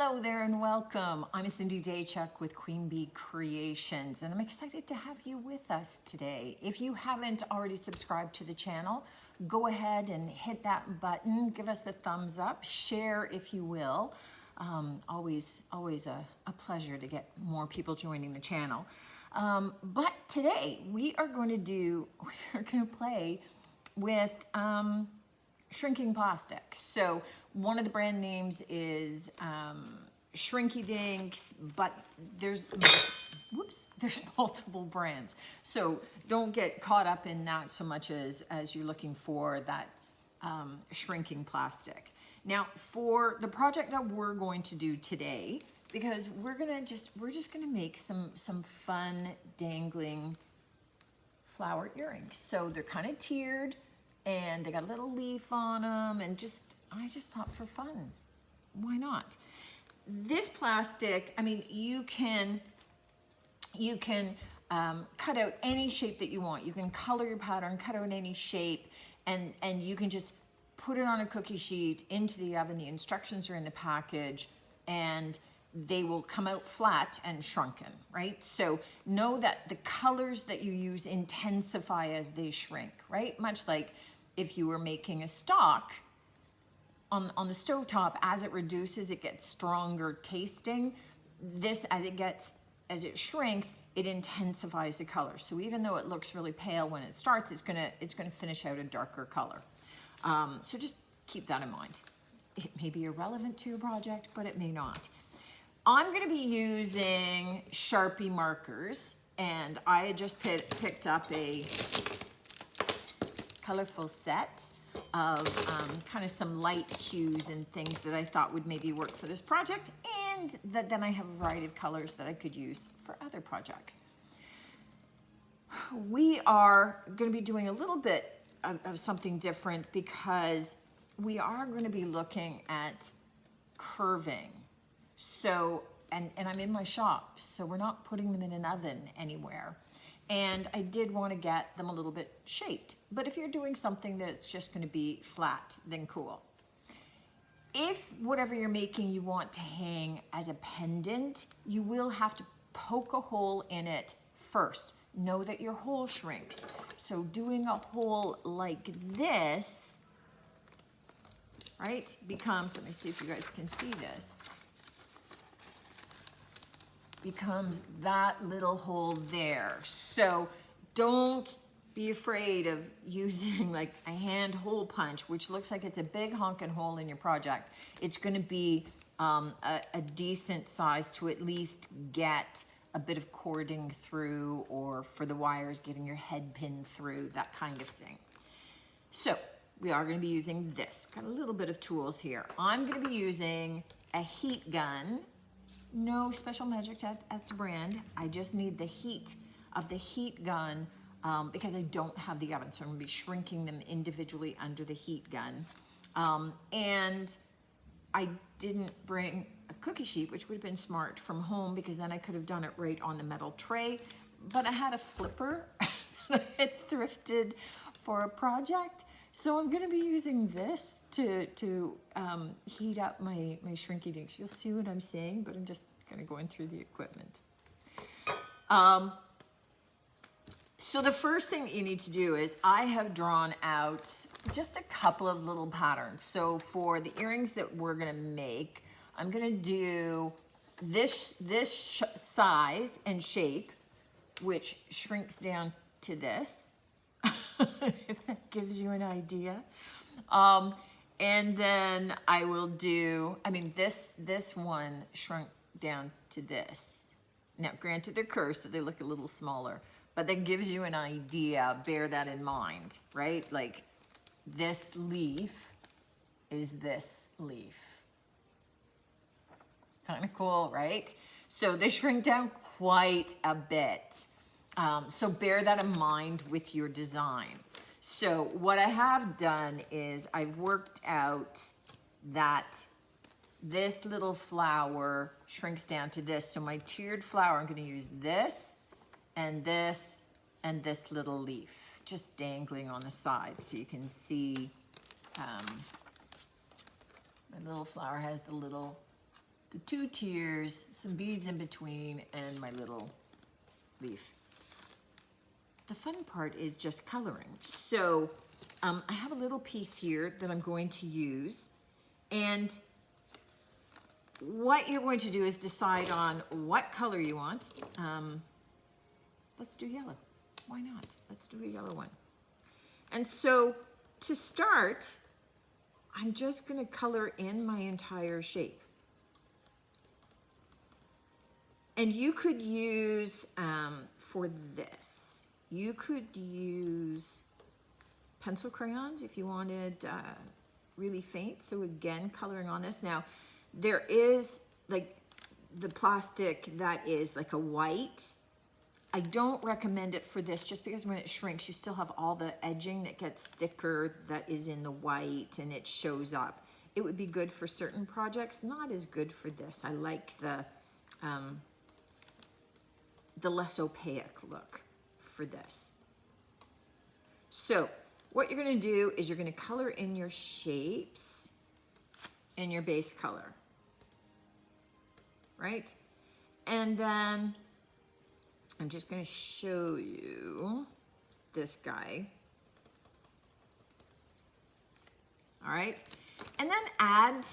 Hello there and welcome. I'm Cindy Daychuk with Queen Bee Creations and I'm excited to have you with us today. If you haven't already subscribed to the channel, go ahead and hit that button, give us the thumbs up, share if you will. Always a pleasure to get more people joining the channel. But today we are going to play with shrinking plastic. So one of the brand names is Shrinky Dinks, but there's multiple brands. So don't get caught up in that so much as you're looking for that shrinking plastic. Now for the project that we're going to do today, because we're just gonna make some fun dangling flower earrings. So they're kind of tiered and they got a little leaf on them, and I just thought for fun, why not? This plastic, I mean, you can cut out any shape that you want. You can color your pattern, cut out any shape, and you can just put it on a cookie sheet into the oven. The instructions are in the package, and they will come out flat and shrunken, right? So know that the colors that you use intensify as they shrink, right? Much like if you were making a stock on the stovetop, as it reduces, it gets stronger tasting. This, as it shrinks, it intensifies the color. So even though it looks really pale when it starts, it's gonna finish out a darker color. So just keep that in mind. It may be irrelevant to your project, but it may not. I'm gonna be using Sharpie markers, and I had just picked up a colorful set of kind of some light hues and things that I thought would maybe work for this project, and then I have a variety of colors that I could use for other projects. We are going to be doing a little bit of something different because we are going to be looking at curving. So, and I'm in my shop, so we're not putting them in an oven anywhere. And I did want to get them a little bit shaped. But if you're doing something that's just going to be flat, then cool. If whatever you're making you want to hang as a pendant, you will have to poke a hole in it first. Know that your hole shrinks. So doing a hole like this, right, becomes, let me see if you guys can see this, becomes that little hole there. So don't be afraid of using like a hand hole punch, which looks like it's a big honking hole in your project. It's going to be a decent size to at least get a bit of cording through, or for the wires getting your head pinned through, that kind of thing. So we are going to be using this. Got a little bit of tools here. I'm going to be using a heat gun. No special magic as to brand. I just need the heat of the heat gun because I don't have the oven. So I'm gonna be shrinking them individually under the heat gun. And I didn't bring a cookie sheet, which would have been smart from home because then I could have done it right on the metal tray. But I had a flipper that I had thrifted for a project. So I'm going to be using this to heat up my Shrinky Dinks. You'll see what I'm saying, but I'm just kind of going through the equipment. So the first thing that you need to do is I have drawn out just a couple of little patterns. So for the earrings that we're going to make, I'm going to do this size and shape, which shrinks down to this. If that gives you an idea. And then I will do, I mean, this one shrunk down to this. Now, granted, they're cursed, so they look a little smaller, but that gives you an idea. Bear that in mind, right? Like this leaf is this leaf. Kind of cool, right? So they shrink down quite a bit. So bear that in mind with your design. So what I have done is I've worked out that this little flower shrinks down to this. So my tiered flower, I'm going to use this and this and this little leaf just dangling on the side. So you can see my little flower has the little the 2 tiers, some beads in between, and my little leaf. The fun part is just coloring. So I have a little piece here that I'm going to use, and what you're going to do is decide on what color you want. Let's do yellow. Why not? Let's do a yellow one. And so to start, I'm just going to color in my entire shape. And you could use, for this, you could use pencil crayons if you wanted really faint. So again, coloring on this. Now, there is like the plastic that is like a white. I don't recommend it for this just because when it shrinks, you still have all the edging that gets thicker that is in the white and it shows up. It would be good for certain projects, not as good for this. I like the less opaque look for this. So what you're gonna do is you're gonna color in your shapes in your base color, right? And then I'm just gonna show you this guy. All right, and then add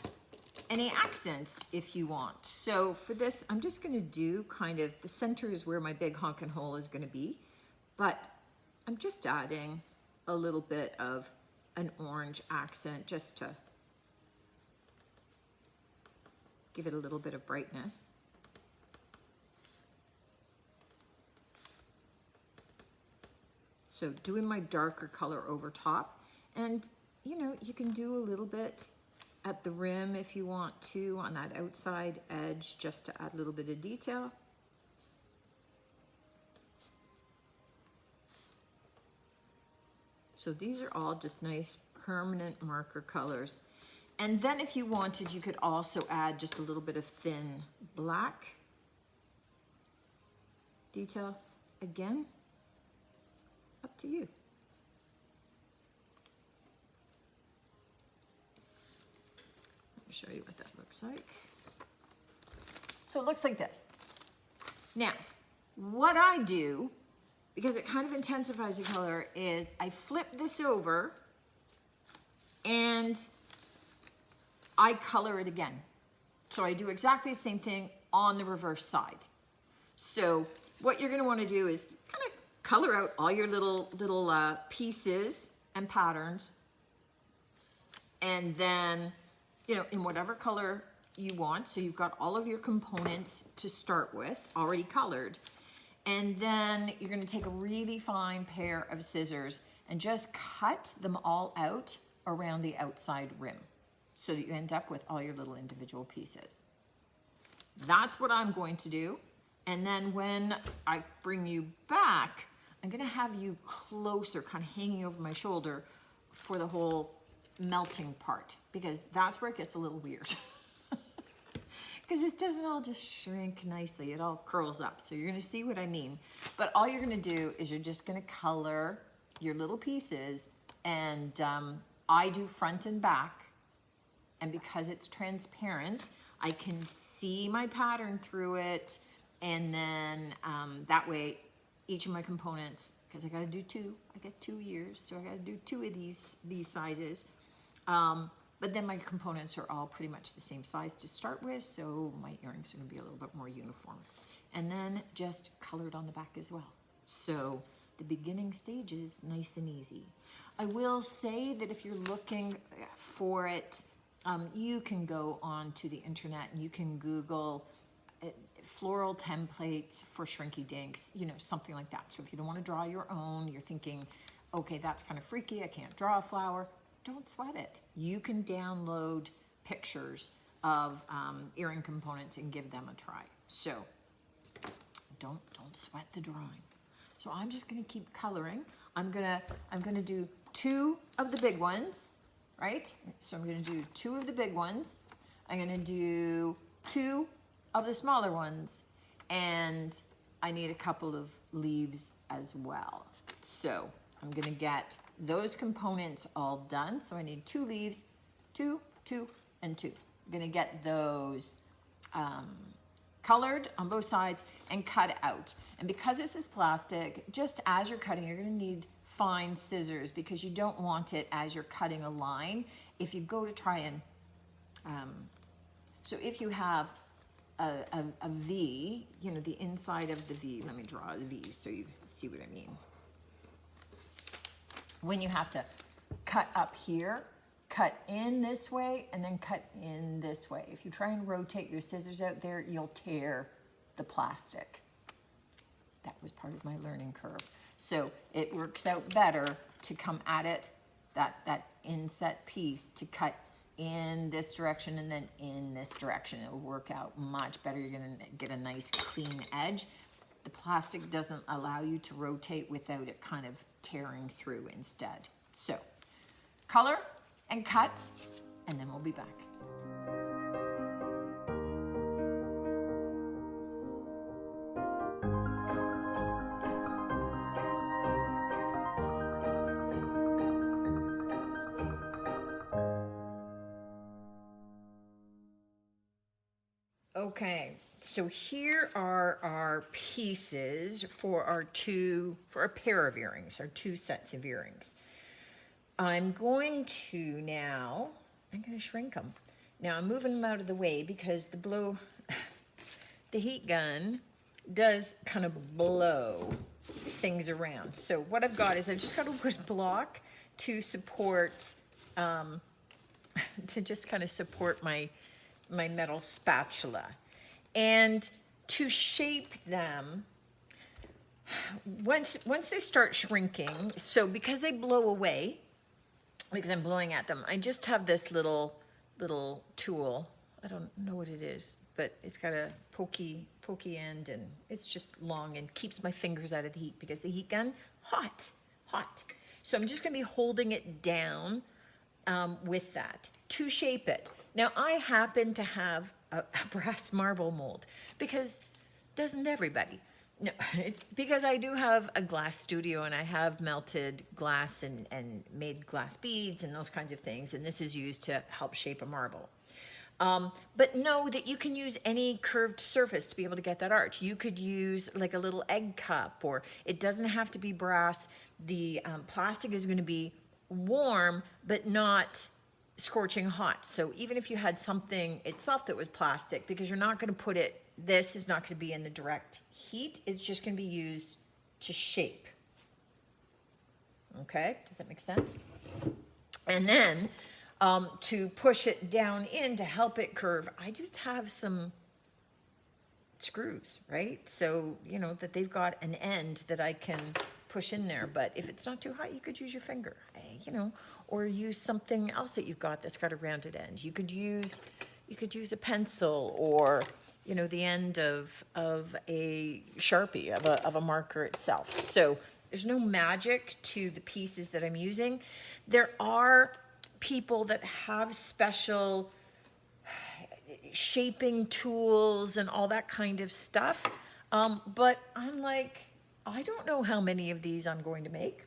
any accents if you want. So for this, I'm just gonna do kind of, the center is where my big honkin' hole is gonna be, but I'm just adding a little bit of an orange accent just to give it a little bit of brightness. So doing my darker color over top, and you know, you can do a little bit at the rim if you want to on that outside edge just to add a little bit of detail. So these are all just nice permanent marker colors. And then if you wanted, you could also add just a little bit of thin black detail. Again, up to you. Let me show you what that looks like. So it looks like this. Now, what I do, because it kind of intensifies the color, is I flip this over and I color it again. So I do exactly the same thing on the reverse side. So what you're gonna wanna do is kind of color out all your little pieces and patterns, and then, you know, in whatever color you want. So you've got all of your components to start with already colored. And then you're gonna take a really fine pair of scissors and just cut them all out around the outside rim so that you end up with all your little individual pieces. That's what I'm going to do. And then when I bring you back, I'm gonna have you closer, kind of hanging over my shoulder for the whole melting part, because that's where it gets a little weird. Because it doesn't all just shrink nicely, it all curls up. So you're gonna see what I mean. But all you're gonna do is you're just gonna color your little pieces, and I do front and back, and because it's transparent, I can see my pattern through it, and then that way, each of my components, because I gotta do 2, I get 2 ears, so I gotta do 2 of these sizes. But then my components are all pretty much the same size to start with, so my earrings are gonna be a little bit more uniform. And then just colored on the back as well. So the beginning stage is nice and easy. I will say that if you're looking for it, you can go onto the internet and you can Google floral templates for Shrinky Dinks, you know, something like that. So if you don't want to draw your own, you're thinking, okay, that's kind of freaky, I can't draw a flower, don't sweat it. You can download pictures of earring components and give them a try. So don't sweat the drawing. So I'm just gonna keep coloring. I'm gonna do 2 of the big ones, right? So I'm gonna do 2 of the big ones. I'm gonna do 2 of the smaller ones, and I need a couple of leaves as well. So I'm gonna get those components all done. So I need 2 leaves, 2, 2, and 2. I'm gonna get those colored on both sides and cut out. And because this is plastic, just as you're cutting, you're gonna need fine scissors because you don't want it as you're cutting a line. If you go to try and, so if you have a V, you know, the inside of the V, let me draw a V so you see what I mean. When you have to cut up here, cut in this way and then cut in this way. If you try and rotate your scissors out there, you'll tear the plastic. That was part of my learning curve. So it works out better to come at it, that inset piece, to cut in this direction and then in this direction. It'll work out much better. You're gonna get a nice clean edge. The plastic doesn't allow you to rotate without it kind of tearing through instead. So color and cut, and then we'll be back. Okay, so here are our pieces for our pair of earrings, our 2 sets of earrings. I'm going to shrink them. Now I'm moving them out of the way because the heat gun does kind of blow things around. So what I've got is I've just got a wood block to support, to just kind of support my metal spatula. And to shape them, once they start shrinking, so because they blow away, because I'm blowing at them, I just have this little tool. I don't know what it is, but it's got a pokey end, and it's just long and keeps my fingers out of the heat because the heat gun, hot. So I'm just gonna be holding it down with that to shape it. Now I happen to have a brass marble mold because doesn't everybody? No, it's because I do have a glass studio and I have melted glass and made glass beads and those kinds of things, and this is used to help shape a marble. But know that you can use any curved surface to be able to get that arch. You could use like a little egg cup, or it doesn't have to be brass. The plastic is going to be warm but not scorching hot. So even if you had something itself that was plastic, because you're not going to put it, this is not going to be in the direct heat, it's just going to be used to shape. Okay, does that make sense? And then to push it down in to help it curve, I just have some screws, right? So, you know, that they've got an end that I can push in there. But if it's not too hot, you could use your finger, you know, or use something else that you've got that's got a rounded end. You could use a pencil, or, you know, the end of a Sharpie, of a marker itself. So there's no magic to the pieces that I'm using. There are people that have special shaping tools and all that kind of stuff. But I'm like, I don't know how many of these I'm going to make,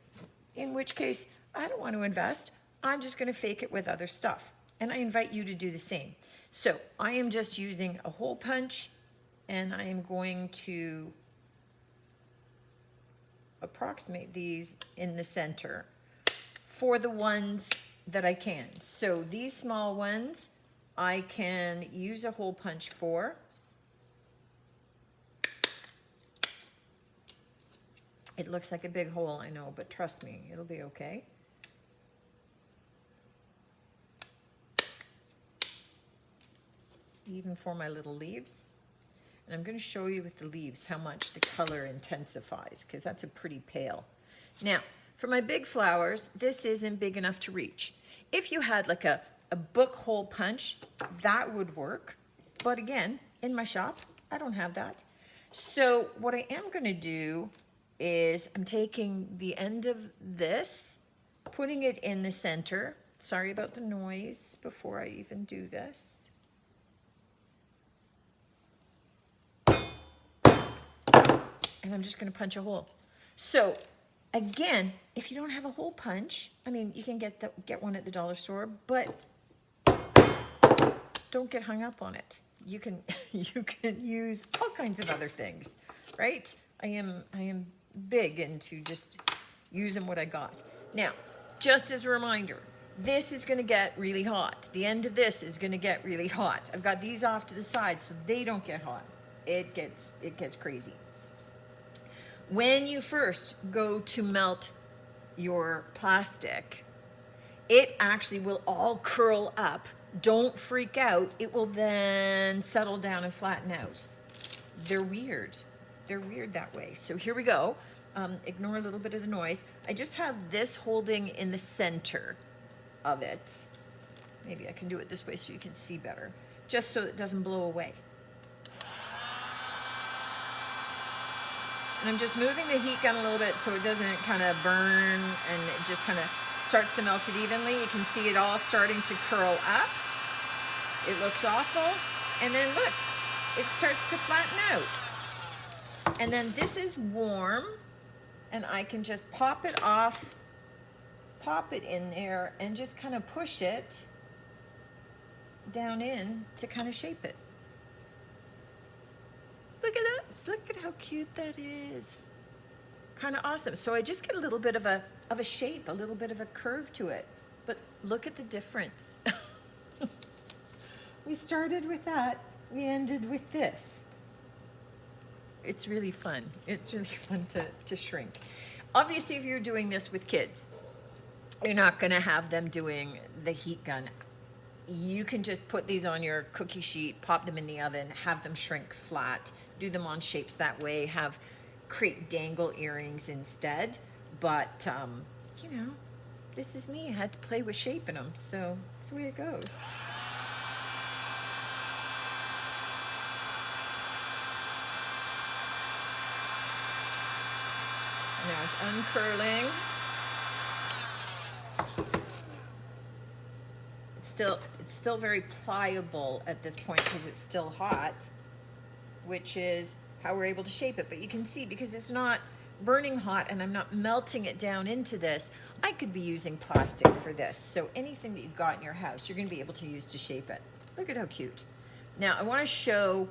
in which case I don't want to invest. I'm just going to fake it with other stuff. And I invite you to do the same. So I am just using a hole punch, and I am going to approximate these in the center for the ones that I can. So these small ones, I can use a hole punch for. It looks like a big hole, I know, but trust me, it'll be okay. Even for my little leaves. And I'm going to show you with the leaves how much the color intensifies, because that's a pretty pale. Now, for my big flowers, this isn't big enough to reach. If you had like a book hole punch, that would work. But again, in my shop, I don't have that. So what I am going to do is I'm taking the end of this, putting it in the center. Sorry about the noise before I even do this. And I'm just going to punch a hole. So again, if you don't have a hole punch, I mean, you can get one at the dollar store, but don't get hung up on it. you can you can use all kinds of other things, right? I am big into just using what I got. Now, just as a reminder, this is going to get really hot. The end of this is going to get really hot. I've got these off to the side so they don't get hot. It gets crazy. When you first go to melt your plastic, it actually will all curl up. Don't freak out. It will then settle down and flatten out. They're weird. They're weird that way. So here we go. Ignore a little bit of the noise. I just have this holding in the center of it. Maybe I can do it this way so you can see better, just so it doesn't blow away. And I'm just moving the heat gun a little bit so it doesn't kind of burn, and it just kind of starts to melt it evenly. You can see it all starting to curl up. It looks awful. And then look, it starts to flatten out. And then this is warm, and I can just pop it off, pop it in there, and just kind of push it down in to kind of shape it. Look at that. Look at how cute that is. Kind of awesome. So I just get a little bit of a shape, a little bit of a curve to it. But look at the difference. We started with that. We ended with this. It's really fun. It's really fun to shrink. Obviously, if you're doing this with kids, you're not going to have them doing the heat gun. You can just put these on your cookie sheet, pop them in the oven, have them shrink flat, do them on shapes that way, create dangle earrings instead. But, you know, this is me. I had to play with shaping them, so that's the way it goes. Now it's uncurling. It's still very pliable at this point because it's still hot, which is how we're able to shape it. But you can see, because it's not burning hot and I'm not melting it down into this, I could be using plastic for this. So anything that you've got in your house, you're going to be able to use to shape it. Look at how cute. Now I want to show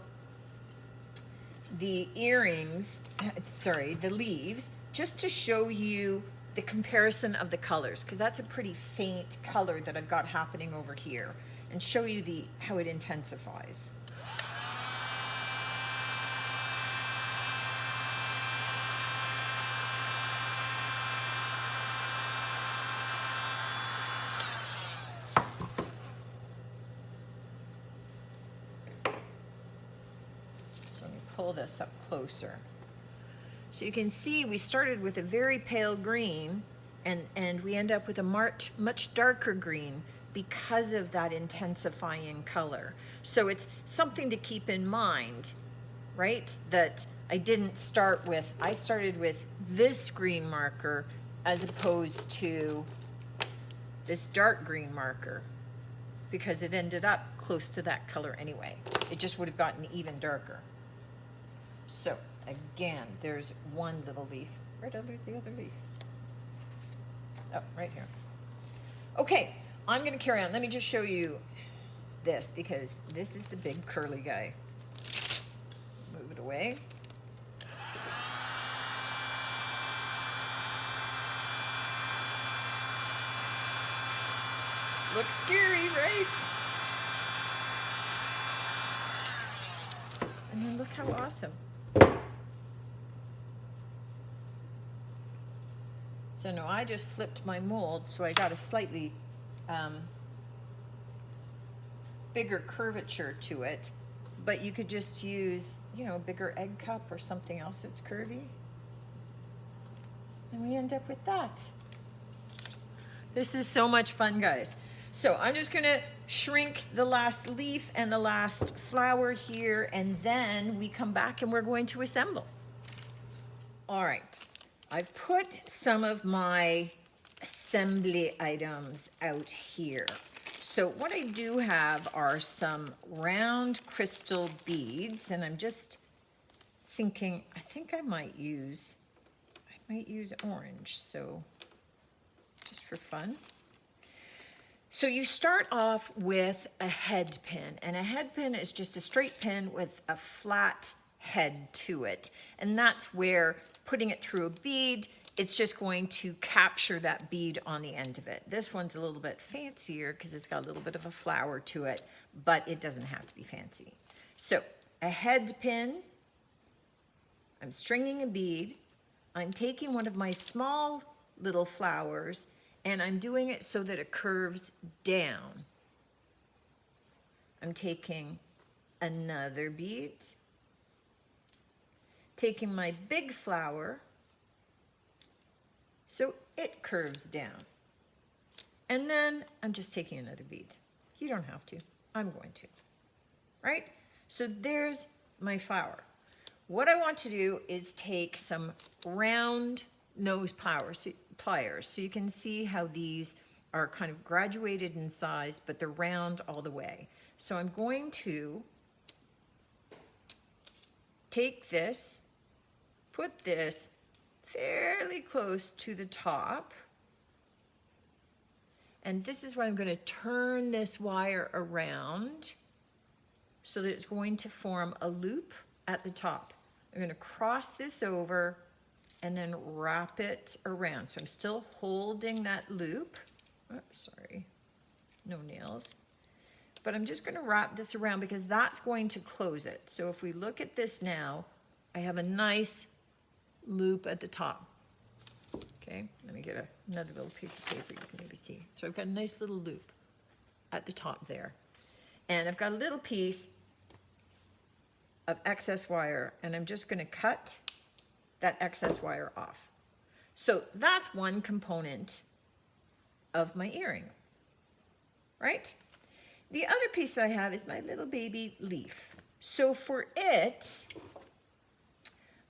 the earrings, sorry, the leaves, just to show you the comparison of the colors, because that's a pretty faint color that I've got happening over here, and show you how it intensifies. So let me pull this up closer. So you can see we started with a very pale green, and we end up with a much darker green because of that intensifying color. So it's something to keep in mind, right? That I started with this green marker as opposed to this dark green marker, because it ended up close to that color anyway. It just would have gotten even darker. So again, there's one little leaf. Where did I lose the other leaf? Oh, right here. Okay, I'm going to carry on. Let me just show you this, because this is the big curly guy. Move it away. Looks scary, right? And then look how awesome. So now I just flipped my mold, so I got a slightly bigger curvature to it, but you could just use, you know, a bigger egg cup or something else that's curvy. And we end up with that. This is so much fun, guys. So I'm just gonna shrink the last leaf and the last flower here, and then we come back and we're going to assemble. All right. I've put some of my assembly items out here. So what I do have are some round crystal beads, and I'm just thinking, I think I might use orange, so just for fun. So you start off with a head pin, and a head pin is just a straight pin with a flat head to it. And that's where putting it through a bead, it's just going to capture that bead on the end of it. This one's a little bit fancier because it's got a little bit of a flower to it, but it doesn't have to be fancy. So a head pin, I'm stringing a bead, I'm taking one of my small little flowers and I'm doing it so that it curves down. I'm taking another bead, taking my big flower so it curves down. And then I'm just taking another bead. You don't have to, I'm going to, right? So there's my flower. What I want to do is take some round nose pliers, so you can see how these are kind of graduated in size, but they're round all the way. So I'm going to take this, put this fairly close to the top, and this is where I'm going to turn this wire around so that it's going to form a loop at the top. I'm going to cross this over and then wrap it around. So I'm still holding that loop. Oh, sorry, no nails. But I'm just going to wrap this around because that's going to close it. So if we look at this now, I have a nice loop at the top. Okay, let me get another little piece of paper you can maybe see. So I've got a nice little loop at the top there. And I've got a little piece of excess wire, and I'm just going to cut that excess wire off. So that's one component of my earring, right? The other piece that I have is my little baby leaf. So for it,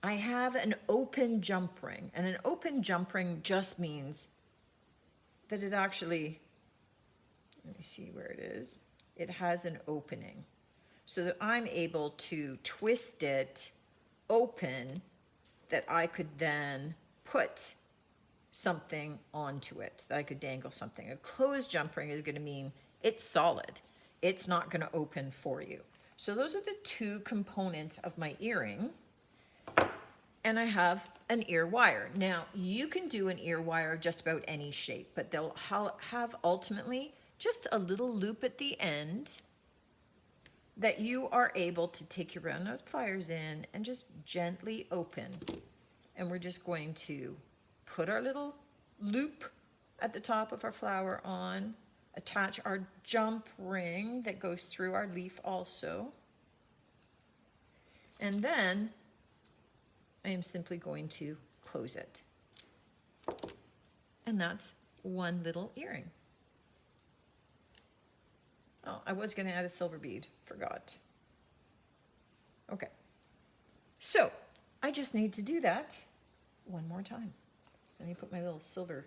I have an open jump ring, and an open jump ring just means that it actually, let me see where it is, it has an opening so that I'm able to twist it open that I could then put something onto it, that I could dangle something. A closed jump ring is going to mean it's solid. It's not going to open for you. So those are the two components of my earring. And I have an ear wire. Now, you can do an ear wire of just about any shape, but they'll have ultimately just a little loop at the end that you are able to take your round nose pliers in and just gently open. And we're just going to put our little loop at the top of our flower on, attach our jump ring that goes through our leaf also. And then I am simply going to close it. And that's one little earring. Oh, I was going to add a silver bead, forgot. Okay, so I just need to do that one more time. Let me put my little silver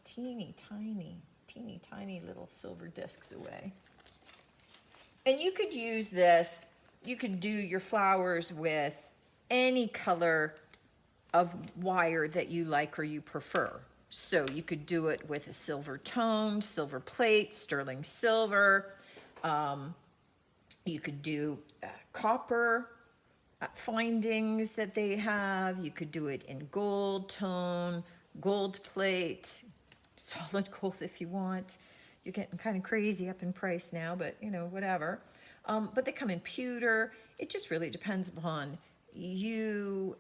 teeny tiny little silver discs away. And you could use this, you could do your flowers with any color of wire that you like or you prefer. So you could do it with a silver tone, silver plate, sterling silver. You could do copper findings that they have. You could do it in gold tone, gold plate, solid gold if you want. You're getting kind of crazy up in price now, but you know, whatever. But they come in pewter. It just really depends upon you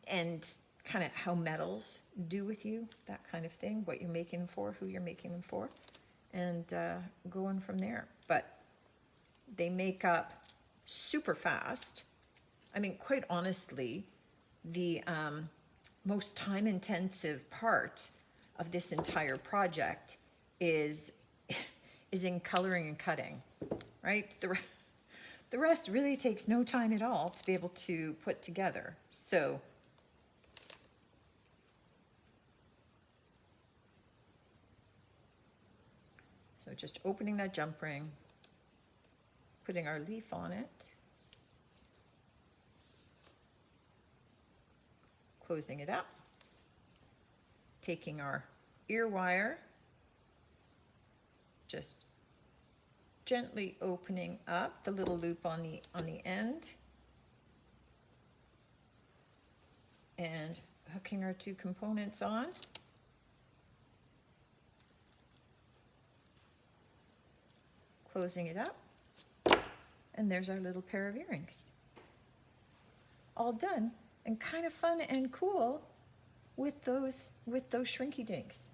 and kind of how metals do with you, that kind of thing, what you're making them for, who you're making them for, and going from there. But they make up super fast. I mean, quite honestly, the most time-intensive part of this entire project is in coloring and cutting, right? The rest really takes no time at all to be able to put together. So just opening that jump ring, putting our leaf on it, closing it up, taking our ear wire just gently opening up the little loop on the end and hooking our two components on. Closing it up, and there's our little pair of earrings. All done, and kind of fun and cool with those Shrinky Dinks.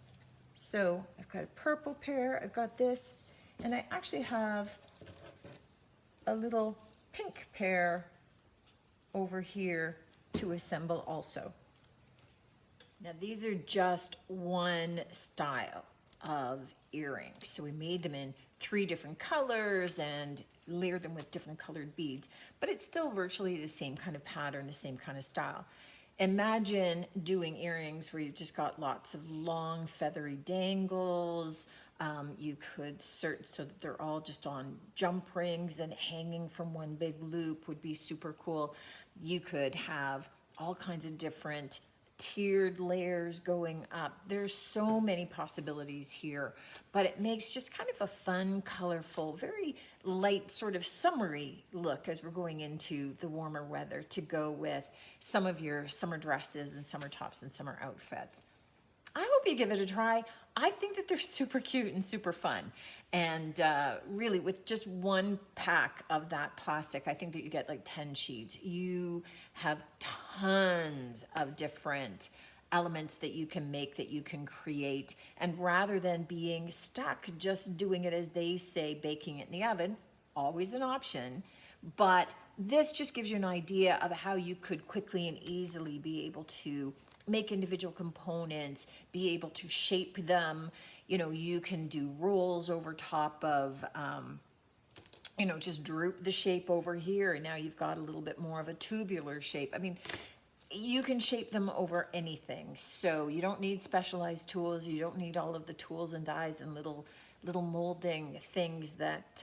So I've got a purple pair, I've got this, and I actually have a little pink pair over here to assemble also. Now these are just one style of earrings. So we made them in 3 different colors and layered them with different colored beads, but it's still virtually the same kind of pattern, the same kind of style. Imagine doing earrings where you've just got lots of long feathery dangles. You could search so that they're all just on jump rings and hanging from one big loop would be super cool. You could have all kinds of different tiered layers going up. There's so many possibilities here, but it makes just kind of a fun, colorful, very light sort of summery look as we're going into the warmer weather to go with some of your summer dresses and summer tops and summer outfits. I hope you give it a try. I think that they're super cute and super fun. And really with just one pack of that plastic, I think that you get like 10 sheets. You have tons of different elements that you can make, that you can create. And rather than being stuck just doing it as they say, baking it in the oven, always an option, but this just gives you an idea of how you could quickly and easily be able to make individual components, be able to shape them. You know, you can do rolls over top of, you know, just droop the shape over here, and now you've got a little bit more of a tubular shape. I mean, you can shape them over anything. So you don't need specialized tools. You don't need all of the tools and dies and little molding things that,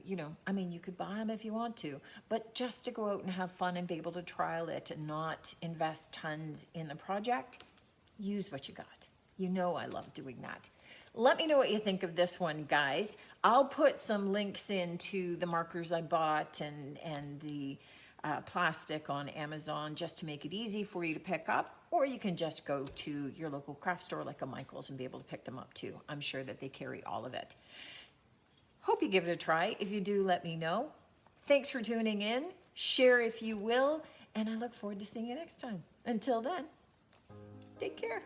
you know, I mean, you could buy them if you want to, but just to go out and have fun and be able to trial it and not invest tons in the project, use what you got. You know I love doing that. Let me know what you think of this one, guys. I'll put some links into the markers I bought and the plastic on Amazon just to make it easy for you to pick up, or you can just go to your local craft store like a Michael's and be able to pick them up too. I'm sure that they carry all of it. Hope you give it a try. If you do, let me know. Thanks for tuning in. Share if you will, and I look forward to seeing you next time. Until then, take care.